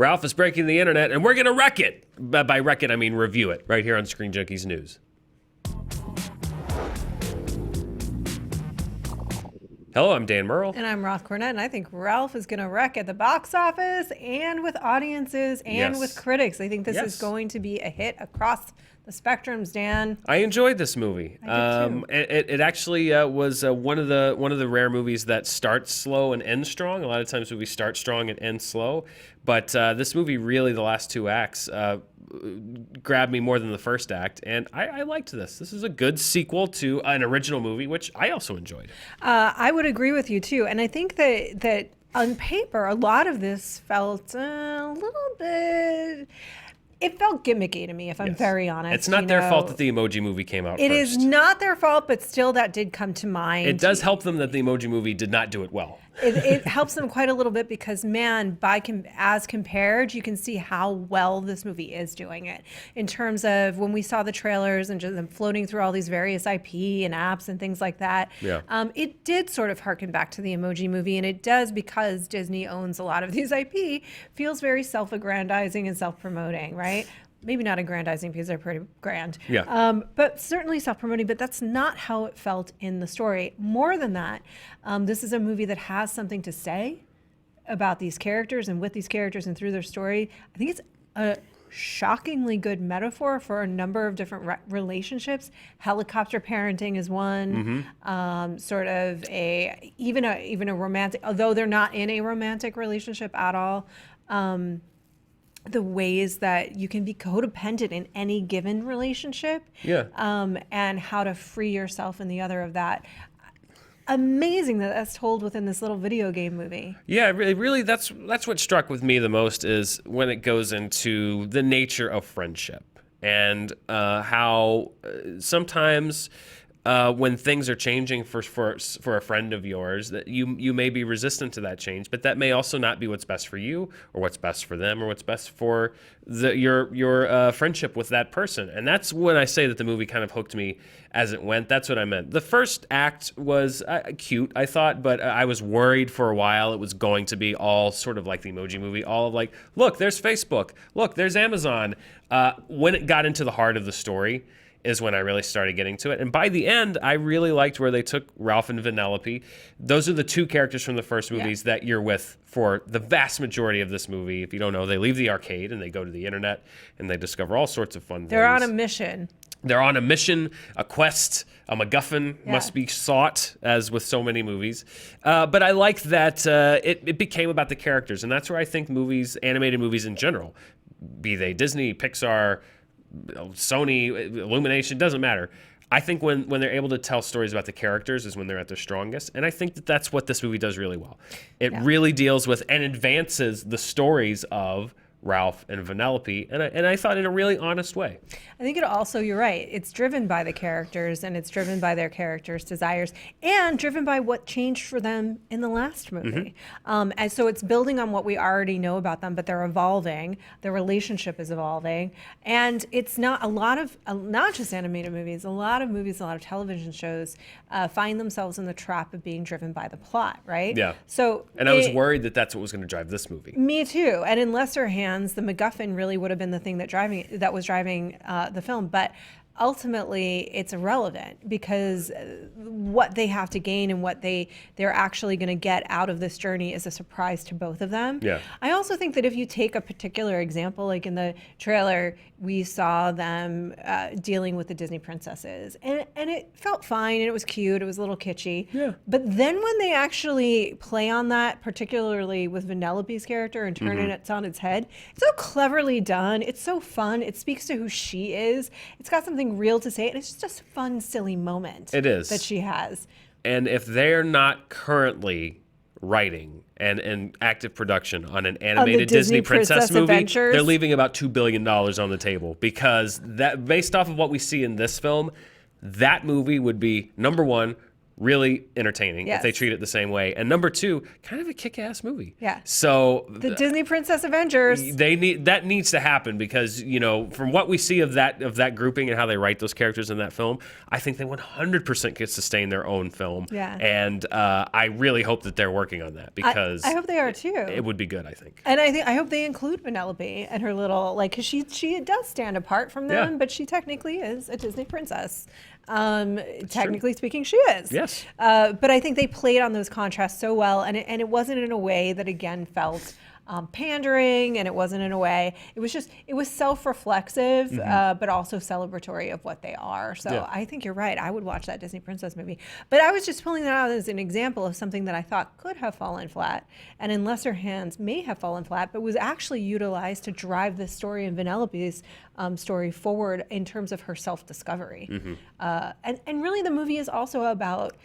Ralph is breaking the internet, and we're going to wreck it. By wreck it, I mean review it, right here on Screen Junkies News. Hello, I'm Dan Murrell. And I'm Roth Cornet, and I think Ralph is going to wreck at the box office and with audiences and with critics. I think this is going to be a hit across the spectrums, Dan. I enjoyed this movie. I did too. It actually was one of the rare movies that starts slow and ends strong. A lot of times movies start strong and end slow, but this movie really, the last two acts, grabbed me more than the first act, and I liked this. This is a good sequel to an original movie, which I also enjoyed. I would agree with you too, and I think that on paper, a lot of this felt a little bit. It felt gimmicky to me, if I'm very honest. It's not their fault that the Emoji Movie came out first. It is not their fault, but still that did come to mind. It does help them that the Emoji Movie did not do it well. It helps them quite a little bit because, man, as compared, you can see how well this movie is doing it. In terms of when we saw the trailers and just them floating through all these various IP and apps and things like that, it did sort of harken back to the Emoji Movie, and it does because Disney owns a lot of these IP, feels very self-aggrandizing and self-promoting, right? Maybe not aggrandizing because they're pretty grand. But certainly self-promoting, but that's not how it felt in the story. More than that, this is a movie that has something to say about these characters and with these characters and through their story. I think it's a shockingly good metaphor for a number of different relationships. Helicopter parenting is one, sort of even a romantic, although they're not in a romantic relationship at all. The ways that you can be codependent in any given relationship, and how to free yourself in the other of that. Amazing that that's told within this little video game movie. Yeah, really, that's what struck with me the most is when it goes into the nature of friendship and how sometimes when things are changing for a friend of yours, that you may be resistant to that change, but that may also not be what's best for you or what's best for them or what's best for your friendship with that person. And that's when I say that the movie kind of hooked me as it went. That's what I meant. The first act was cute, I thought, but I was worried for a while it was going to be all sort of like the Emoji Movie, all of like, look, there's Facebook, look, there's Amazon. When it got into the heart of the story is when I really started getting to it. And by the end, I really liked where they took Ralph and Vanellope. Those are the two characters from the first movies that you're with for the vast majority of this movie. If you don't know, they leave the arcade and they go to the internet and they discover all sorts of fun things. They're on a mission. They're on a mission, a quest, a MacGuffin must be sought, as with so many movies. But I like that it became about the characters. And that's where I think movies, animated movies in general, be they Disney, Pixar, Sony, Illumination, doesn't matter. I think when they're able to tell stories about the characters is when they're at their strongest. And I think that that's what this movie does really well. It really deals with and advances the stories of Ralph and Vanellope, and I thought in a really honest way. I think it also, you're right, it's driven by the characters and it's driven by their characters' desires and driven by what changed for them in the last movie. And so it's building on what we already know about them, but they're evolving, their relationship is evolving, and it's not a lot of, not just animated movies, a lot of television shows find themselves in the trap of being driven by the plot, right? Yeah. So, and I was worried that that's what was going to drive this movie. Me too, and in lesser hands, the MacGuffin really would have been the thing that was driving the film, but ultimately it's irrelevant because what they have to gain and what they're actually going to get out of this journey is a surprise to both of them. I also think that if you take a particular example, like in the trailer, we saw them dealing with the Disney princesses, and it felt fine and it was cute, it was a little kitschy. But then when they actually play on that, particularly with Vanellope's character and turn it on its head, it's so cleverly done, it's so fun, it speaks to who she is, it's got something real to say, and it's just a fun, silly moment. It is. That she has. And if they're not currently writing and in active production on an animated Disney princess movie, Adventures, they're leaving about $2 billion on the table, because that, based off of what we see in this film, that movie would be number one, really entertaining if they Yes. treat it the same way. And number two, kind of a kick-ass movie. Yeah. So The Disney Princess Avengers. that needs to happen because, from what we see of that grouping and how they write those characters in that film, I think they 100% could sustain their own film. Yeah. And I really hope that they're working on that because I hope they are too. it would be good, I think. And I hope they include Penelope and her little, like, because she does stand apart from them, Yeah. but she technically is a Disney princess. Technically speaking, she is. Yes. But I think they played on those contrasts so well, and it wasn't in a way that again felt pandering, and it wasn't in a way. It was self-reflexive, but also celebratory of what they are. So Yeah. I think you're right. I would watch that Disney princess movie. But I was just pulling that out as an example of something that I thought could have fallen flat, and in lesser hands may have fallen flat, but was actually utilized to drive this story and Vanellope's story forward in terms of her self-discovery. And really, the movie is also about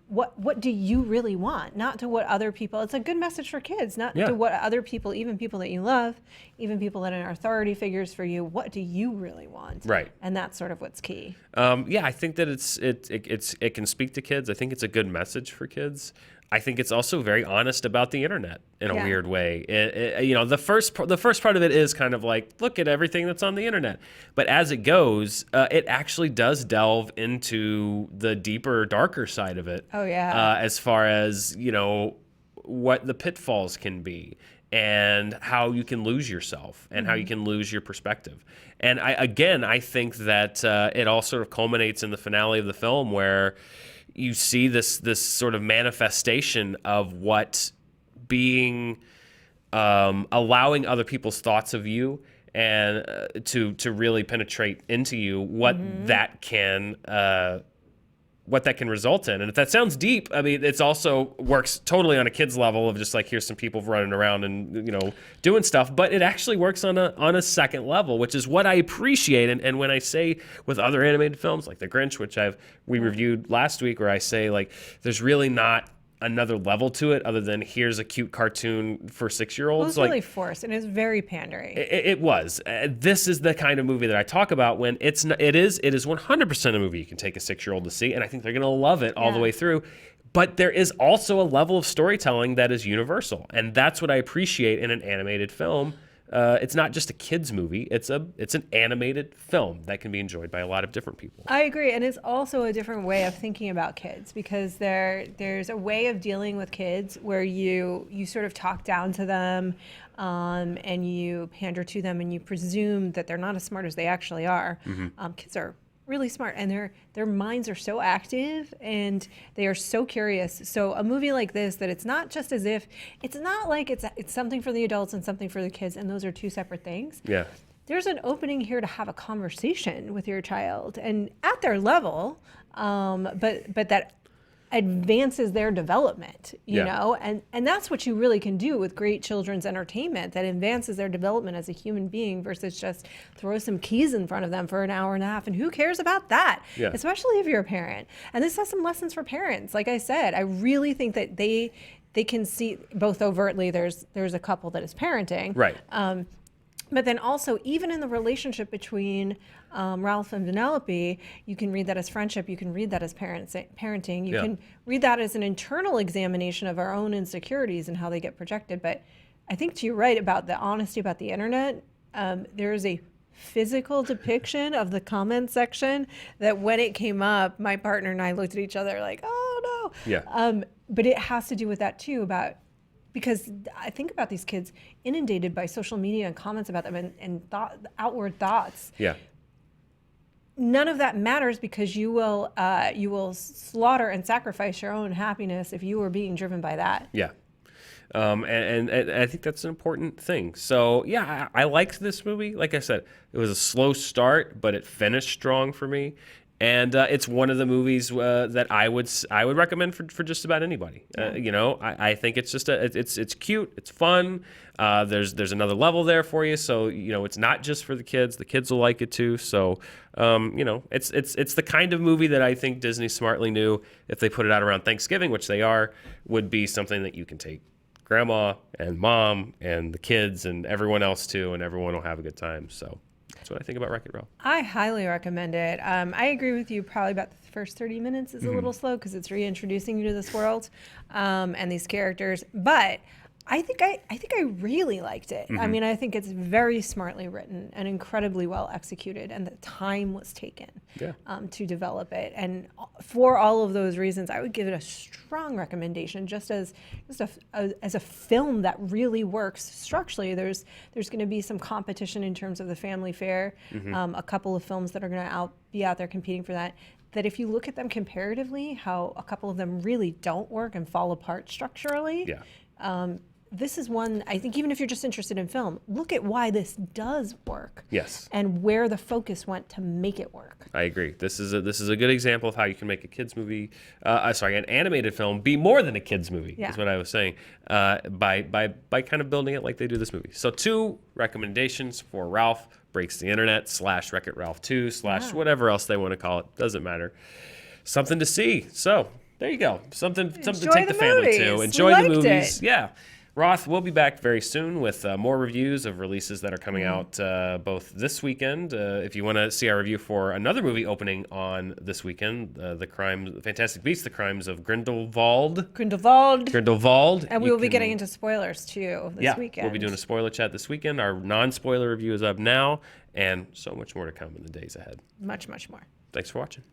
what do you really want, not to what other people. It's a good message for kids, not Yeah. to what other people, even people that you love, even people that are authority figures for you. What do you really want? Right. And that's sort of what's key. I think that it can speak to kids. I think it's a good message for kids. I think it's also very honest about the internet in a Yeah. weird way. The first part of it is kind of like, look at everything that's on the internet. But as it goes, it actually does delve into the deeper, darker side of it. Oh, yeah. As far as, what the pitfalls can be and how you can lose yourself and how you can lose your perspective. And I think that it all sort of culminates in the finale of the film where you see this sort of manifestation of what being allowing other people's thoughts of you and to really penetrate into you, what that can result in. And if that sounds deep, I mean, it's also works totally on a kid's level of just like, here's some people running around and, doing stuff, but it actually works on a second level, which is what I appreciate. And when I say with other animated films like The Grinch, which we reviewed last week, where I say like, there's really not another level to it other than here's a cute cartoon for 6-year-olds. It was really forced, and it was very pandering. It was. This is the kind of movie that I talk about when it is 100% a movie you can take a 6-year-old to see, and I think they're going to love it all the way through. But there is also a level of storytelling that is universal, and that's what I appreciate in an animated film. It's not just a kids movie; it's an animated film that can be enjoyed by a lot of different people. I agree, and it's also a different way of thinking about kids, because there's a way of dealing with kids where you sort of talk down to them, and you pander to them, and you presume that they're not as smart as they actually are. Kids are really smart, and their minds are so active, and they are so curious. So a movie like this, that it's not just as if it's not like it's something for the adults and something for the kids, and those are two separate things. Yeah. There's an opening here to have a conversation with your child, and at their level, but that advances their development, you know, and that's what you really can do with great children's entertainment, that advances their development as a human being versus just throw some keys in front of them for an hour and a half. And who cares about that? Yeah. Especially if you're a parent. And this has some lessons for parents. Like I said, I really think that they can see both overtly. There's a couple that is parenting. Right. But then also, even in the relationship between Ralph and Vanellope, you can read that as friendship. You can read that as parenting. You can read that as an internal examination of our own insecurities and how they get projected. But I think you're right about the honesty about the internet. There is a physical depiction of the comment section that when it came up, my partner and I looked at each other like, oh no. Yeah. But it has to do with that too, because I think about these kids inundated by social media and comments about them and outward thoughts. Yeah. None of that matters, because you will slaughter and sacrifice your own happiness if you are being driven by that. Yeah. And I think that's an important thing. So yeah, I liked this movie. Like I said, it was a slow start, but it finished strong for me. And it's one of the movies that I would recommend for just about anybody. I think it's just it's cute, it's fun. There's another level there for you, so it's not just for the kids. The kids will like it too. So it's the kind of movie that I think Disney smartly knew, if they put it out around Thanksgiving, which they are, would be something that you can take grandma and mom and the kids and everyone else too, and everyone will have a good time. So. That's what I think about Wreck-It Ralph. I highly recommend it. I agree with you. Probably about the first 30 minutes is a little slow because it's reintroducing you to this world and these characters. But I think I really liked it. I mean, I think it's very smartly written and incredibly well executed, and the time was taken to develop it. And for all of those reasons, I would give it a strong recommendation. Just as a film that really works structurally. There's going to be some competition in terms of the family fare. A couple of films that are going to be out there competing for that. That if you look at them comparatively, how a couple of them really don't work and fall apart structurally. This is one, I think, even if you're just interested in film, look at why this does work. Yes. And where the focus went to make it work. I agree. This is a good example of how you can make a kids movie, an animated film, be more than a kids movie. Is what I was saying. By kind of building it like they do this movie. So 2 recommendations for Ralph Breaks the Internet / Wreck-It Ralph 2 / whatever else they want to call it. Doesn't matter. Something to see. So there you go. Something to take the family to. Enjoy the movies. Yeah. Roth, we'll be back very soon with more reviews of releases that are coming out both this weekend. If you want to see our review for another movie opening on this weekend, Fantastic Beasts: The Crimes of Grindelwald. And we will be getting into spoilers too this weekend. We'll be doing a spoiler chat this weekend. Our non-spoiler review is up now, and so much more to come in the days ahead. Much, much more. Thanks for watching.